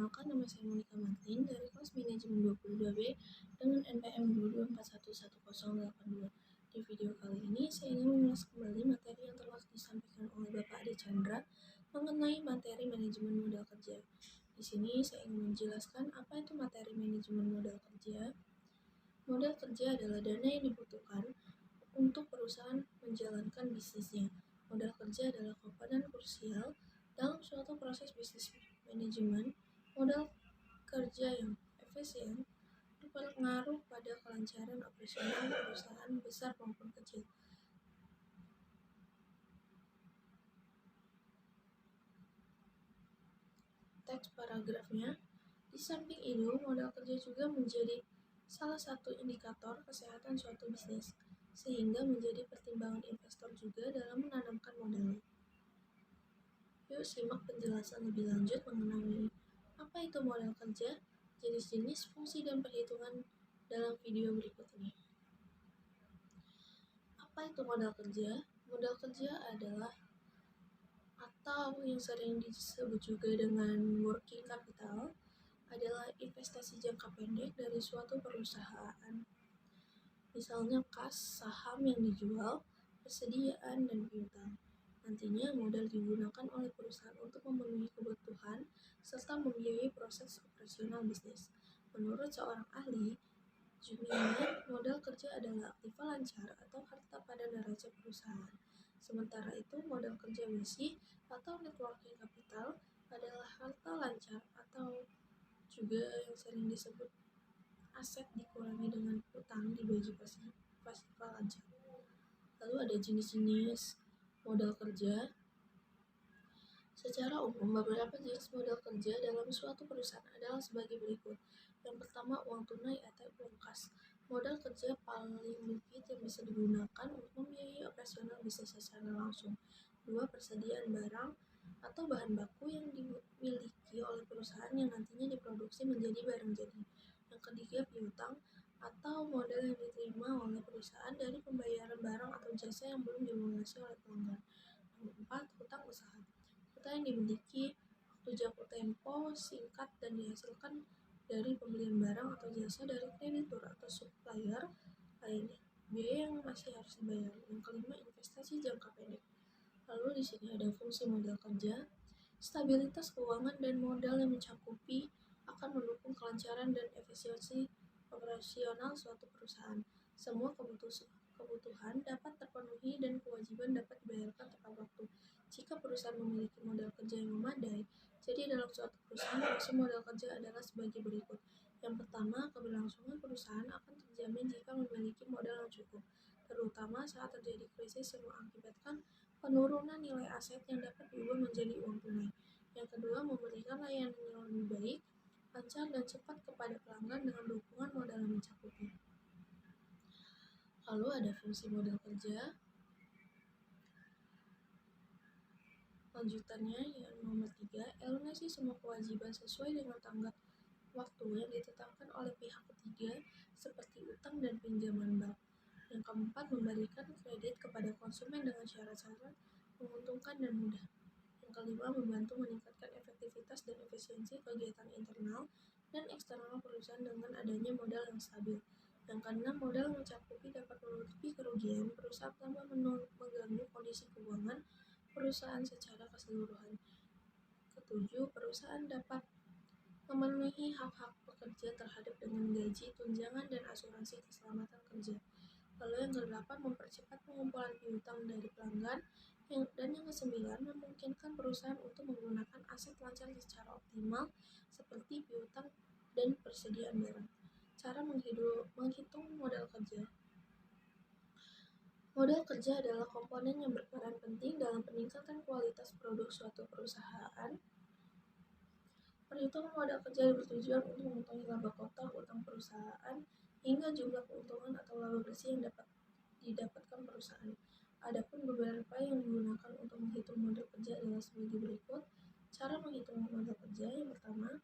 Perkenalkan, nama saya Monica Martin dari kelas manajemen 22B dengan NPM 22411082. Di video kali ini saya ingin mengulas kembali materi yang telah disampaikan oleh Bapak Ade Chandra mengenai materi manajemen modal kerja. Di sini saya ingin menjelaskan apa itu materi manajemen modal kerja. Modal kerja adalah dana yang dibutuhkan untuk perusahaan menjalankan bisnisnya. Modal kerja adalah komponen krusial dalam suatu proses bisnis manajemen. Modal kerja yang efisien berpengaruh pada kelancaran operasional perusahaan besar maupun kecil. Teks paragrafnya. Di samping itu, modal kerja juga menjadi salah satu indikator kesehatan suatu bisnis, sehingga menjadi pertimbangan investor juga dalam menanamkan modalnya. Yuk simak penjelasan lebih lanjut mengenai apa itu modal kerja, jenis-jenis, fungsi, dan perhitungan dalam video berikut ini. Apa itu modal kerja? Modal kerja adalah atau yang sering disebut juga dengan working capital adalah investasi jangka pendek dari suatu perusahaan. Misalnya kas, saham yang dijual, persediaan, dan piutang. Nantinya modal digunakan oleh perusahaan untuk memenuhi kebutuhan serta membiayai proses operasional bisnis. Menurut seorang ahli, Junior, modal kerja adalah aktiva lancar atau harta pada neraca perusahaan. Sementara itu, modal kerja bersih atau net working capital adalah harta lancar atau juga yang sering disebut aset dikurangi dengan utang dibagi pasifa lancar. Lalu ada jenis-jenis modal kerja. Secara umum, beberapa jenis modal kerja dalam suatu perusahaan adalah sebagai berikut. Yang pertama, uang tunai atau uang kas. Modal kerja paling liquid yang bisa digunakan untuk membiayai operasional bisnis secara langsung. 2. Persediaan barang atau bahan baku yang dimiliki oleh perusahaan yang nantinya diproduksi menjadi barang jadi. Yang ketiga, piutang atau modal yang diterima oleh perusahaan dari pembayaran barang atau jasa yang belum dilunasi oleh pelanggan. Yang keempat, hutang usaha. Hutang yang dimiliki waktu jangka tempo singkat dan dihasilkan dari pembelian barang atau jasa dari kreditur atau supplier lainnya. Biaya yang masih harus dibayar. Yang kelima, investasi jangka pendek. Lalu di sini ada fungsi modal kerja. Stabilitas keuangan dan modal yang mencakupi akan mendukung kelancaran dan efisiensi operasional suatu perusahaan. Semua kebutuhan dapat terpenuhi dan kewajiban dapat dibayarkan tepat waktu. Jika perusahaan memiliki modal kerja yang memadai, jadi dalam suatu perusahaan fungsi modal kerja adalah sebagai berikut. Yang pertama, keberlangsungan perusahaan akan terjamin jika memiliki modal yang cukup, terutama saat terjadi krisis yang mengakibatkan penurunan nilai aset yang dapat diubah menjadi uang tunai. Yang kedua, memberikan layanan yang lebih baik, lancar, dan cepat kepada pelanggan dengan dukungan modal yang mencakupi. Lalu ada fungsi modal kerja. Lanjutannya yang nomor 3, elunasi semua kewajiban sesuai dengan tenggat waktu yang ditetapkan oleh pihak ketiga seperti utang dan pinjaman bank. Yang keempat, memberikan kredit kepada konsumen dengan syarat-syarat menguntungkan dan mudah. Yang kelima, membantu meningkatkan efektivitas dan efisiensi kegiatan internal dan eksternal perusahaan dengan adanya modal yang stabil. Yang keenam, modal mencakupi dapat menutupi kerugian perusahaan tanpa mengganggu kondisi keuangan perusahaan secara keseluruhan. Ketujuh, perusahaan dapat memenuhi hak-hak pekerja terhadap dengan gaji, tunjangan, dan asuransi keselamatan kerja. Lalu yang kedelapan, mempercepat pengumpulan piutang dari pelanggan. Dan yang kesembilan, memungkinkan perusahaan untuk menggunakan aset lancar secara optimal seperti piutang dan persediaan barang. Cara menghitung modal kerja. Modal kerja adalah komponen yang berperan penting dalam peningkatan kualitas produk suatu perusahaan. Perhitungan modal kerja bertujuan untuk mengetahui laba kotor utang perusahaan hingga jumlah keuntungan atau laba bersih yang dapat didapatkan perusahaan. Adapun beberapa yang digunakan untuk menghitung modal kerja adalah sebagai berikut. Cara menghitung modal kerja. Yang pertama,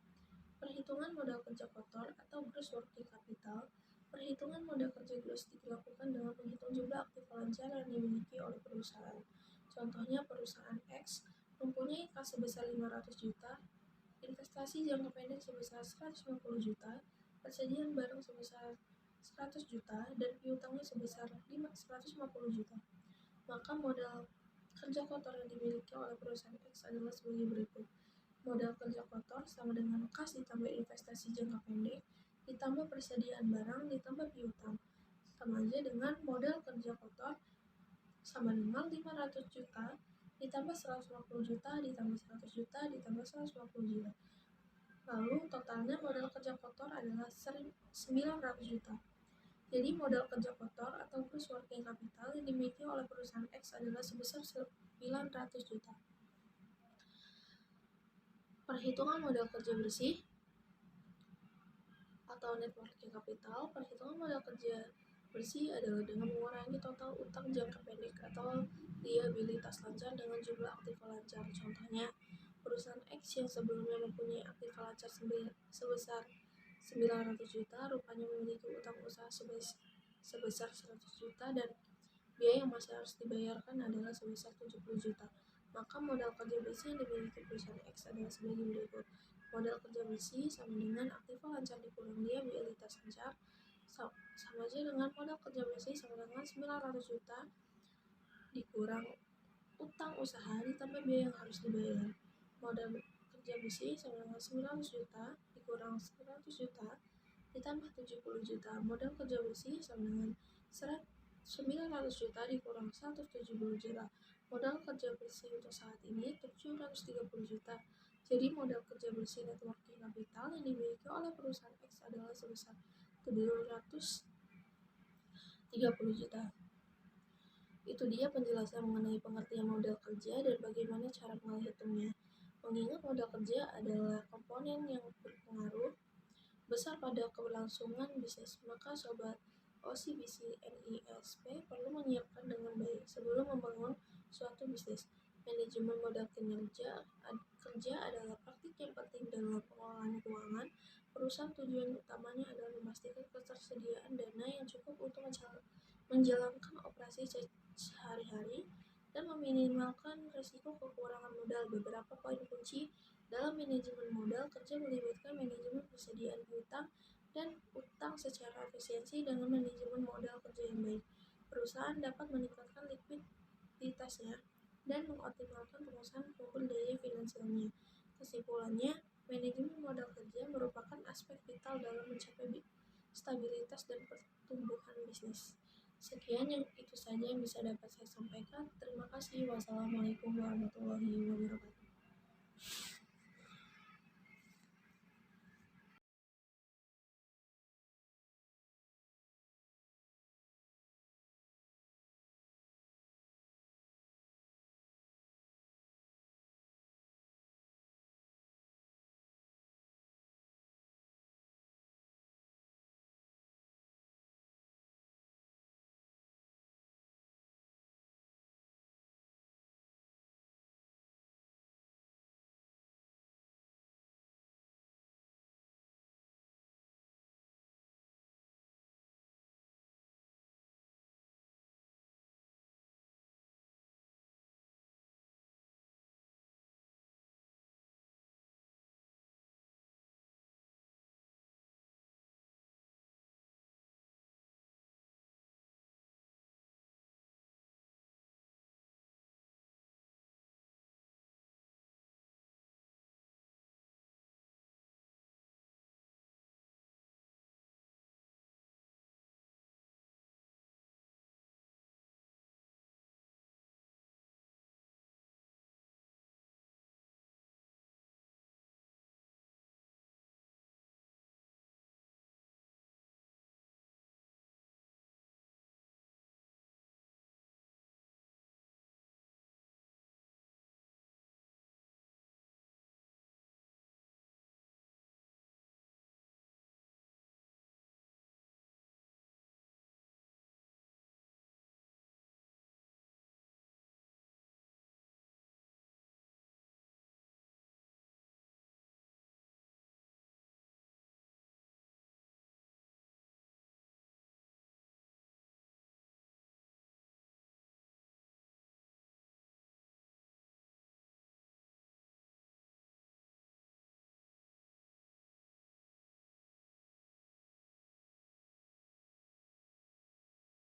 perhitungan modal kerja kotor atau gross working capital. Perhitungan modal kerja gross dilakukan dengan menghitung jumlah aktiva lancar yang dimiliki oleh perusahaan. Contohnya, perusahaan X mempunyai kas sebesar 500 juta, investasi jangka pendek sebesar 150 juta, persediaan barang sebesar 100 juta, dan piutangnya sebesar 150 juta. Maka modal kerja kotor yang dimiliki oleh perusahaan X adalah sebagai berikut. Modal kerja kotor sama dengan kas ditambah investasi jangka pendek, ditambah persediaan barang, ditambah piutang. Sama aja dengan modal kerja kotor sama dengan 500 juta, ditambah 150 juta, ditambah 100 juta, ditambah 150 juta. Lalu totalnya modal kerja kotor adalah 900 juta. Jadi modal kerja kotor atau gross working capital yang dimiliki oleh perusahaan X adalah sebesar 900 juta. Perhitungan modal kerja bersih atau net working capital. Perhitungan modal kerja bersih adalah dengan mengurangi total utang jangka pendek atau liabilitas lancar dengan jumlah aktiva lancar. Contohnya, perusahaan X yang sebelumnya mempunyai aktiva lancar sebesar 900 juta, rupanya memiliki utang usaha sebesar 100 juta dan biaya yang masih harus dibayarkan adalah sebesar 70 juta. Maka modal kerja bersih yang dimiliki perusahaan X adalah sebagai berikut. Modal kerja bersih sama dengan aktiva lancar dikurang liabilitas lancar sama aja dengan modal kerja bersih sama dengan 900 juta dikurang utang usaha ditambah biaya yang harus dibayar. Modal kerja bersih sama dengan 900 juta dikurang 100 juta ditambah 70 juta. Modal kerja bersih sama dengan 900 juta dikurang 170 juta. Modal kerja bersih untuk saat ini 730 juta. Jadi modal kerja bersih net working capital yang dimiliki oleh perusahaan X adalah sebesar 730 juta. Itu dia penjelasan mengenai pengertian modal kerja dan bagaimana cara menghitungnya. Mengingat modal kerja adalah komponen yang berpengaruh besar pada keberlangsungan bisnis, maka Sobat OCBC NISP perlu menyiapkan dengan baik sebelum membangun suatu bisnis. Manajemen modal kerja adalah praktik yang penting dalam pengelolaan keuangan perusahaan. Tujuan utamanya adalah memastikan ketersediaan dana yang cukup untuk menjalankan operasi sehari-hari dan meminimalkan risiko kekurangan modal. Beberapa poin kunci dalam manajemen modal kerja melibatkan manajemen persediaan utang dan utang secara efisiensi. Dengan manajemen modal kerja yang baik, perusahaan dapat meningkatkan likuiditasnya dan mengoptimalkan pengusahaan maupun daya finansialnya. Kesimpulannya, manajemen modal kerja merupakan aspek vital dalam mencapai stabilitas dan pertumbuhan bisnis. Sekian itu saja yang bisa dapat saya sampaikan. Terima kasih. Wassalamualaikum warahmatullahi wabarakatuh.